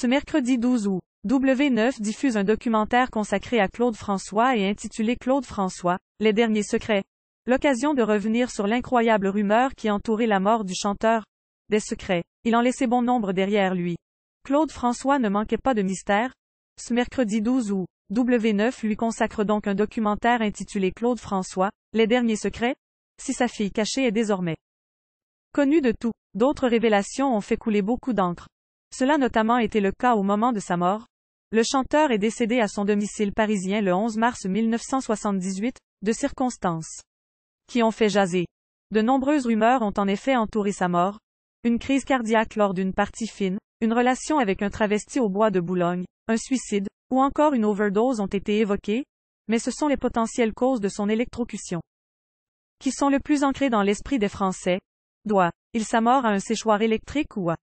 Ce mercredi 12 août, W9 diffuse un documentaire consacré à Claude François et intitulé Claude François, les derniers secrets. L'occasion de revenir sur l'incroyable rumeur qui entourait la mort du chanteur. Des secrets, il en laissait bon nombre derrière lui. Claude François ne manquait pas de mystère. Ce mercredi 12 août, W9 lui consacre donc un documentaire intitulé Claude François, les derniers secrets. Si sa fille cachée est désormais connue de tout, d'autres révélations ont fait couler beaucoup d'encre. Cela notamment était le cas au moment de sa mort. Le chanteur est décédé à son domicile parisien le 11 mars 1978, de circonstances qui ont fait jaser. De nombreuses rumeurs ont en effet entouré sa mort. Une crise cardiaque lors d'une partie fine, une relation avec un travesti au bois de Boulogne, un suicide, ou encore une overdose ont été évoquées, mais ce sont les potentielles causes de son électrocution qui sont le plus ancrées dans l'esprit des Français. Doit-il sa mort à un séchoir électrique ou à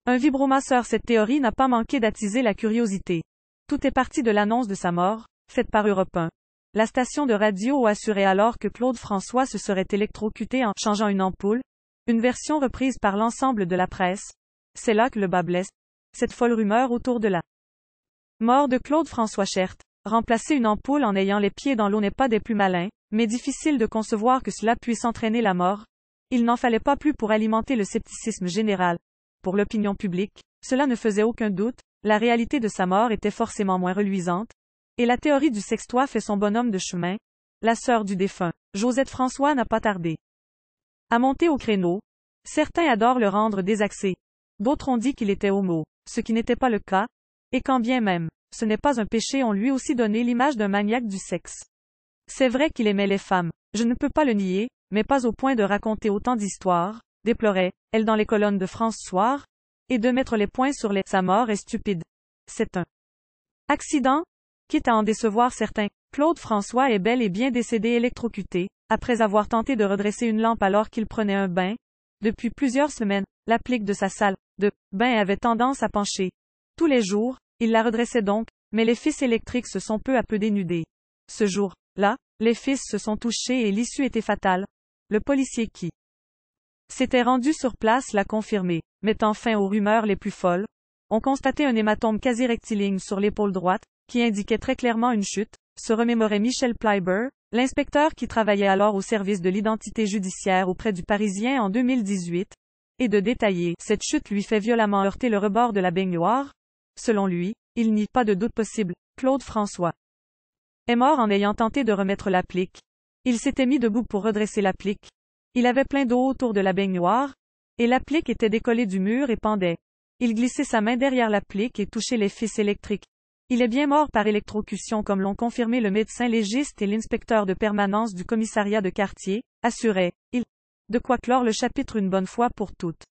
un vibromasseur? Cette théorie n'a pas manqué d'attiser la curiosité. Tout est parti de l'annonce de sa mort, faite par Europe 1. La station de radio assurait alors que Claude François se serait électrocuté en changeant une ampoule, une version reprise par l'ensemble de la presse. C'est là que le bât blesse. Cette folle rumeur autour de la mort de Claude François. Certes, remplacer une ampoule en ayant les pieds dans l'eau n'est pas des plus malins, mais difficile de concevoir que cela puisse entraîner la mort. Il n'en fallait pas plus pour alimenter le scepticisme général. Pour l'opinion publique, cela ne faisait aucun doute, la réalité de sa mort était forcément moins reluisante. Et la théorie du sextois fait son bonhomme de chemin. La sœur du défunt, Josette François, n'a pas tardé à monter au créneau. Certains adorent le rendre désaxé. D'autres ont dit qu'il était homo, ce qui n'était pas le cas. Et quand bien même, ce n'est pas un péché, on lui aussi donné l'image d'un maniaque du sexe. C'est vrai qu'il aimait les femmes, je ne peux pas le nier, mais pas au point de raconter autant d'histoires, déplorait-elle dans les colonnes de France Soir, et de mettre les points sur les « sa mort est stupide. C'est un accident ?» Quitte à en décevoir certains, Claude François est bel et bien décédé électrocuté, après avoir tenté de redresser une lampe alors qu'il prenait un bain. Depuis plusieurs semaines, l'applique de sa salle de bain avait tendance à pencher. Tous les jours, il la redressait donc, mais les fils électriques se sont peu à peu dénudés. Ce jour-là, les fils se sont touchés et l'issue était fatale. Le policier qui s'était rendu sur place l'a confirmé, mettant fin aux rumeurs les plus folles. On constatait un hématome quasi rectiligne sur l'épaule droite, qui indiquait très clairement une chute, se remémorait Michel Pleiber, l'inspecteur qui travaillait alors au service de l'identité judiciaire auprès du Parisien en 2018, et de détailler, cette chute lui fait violemment heurter le rebord de la baignoire. Selon lui, il n'y a pas de doute possible, Claude François est mort en ayant tenté de remettre l'applique. Il s'était mis debout pour redresser l'applique. Il avait plein d'eau autour de la baignoire, et l'applique était décollée du mur et pendait. Il glissait sa main derrière l'applique et touchait les fils électriques. Il est bien mort par électrocution comme l'ont confirmé le médecin légiste et l'inspecteur de permanence du commissariat de quartier, assurait-il. De quoi clore le chapitre une bonne fois pour toutes.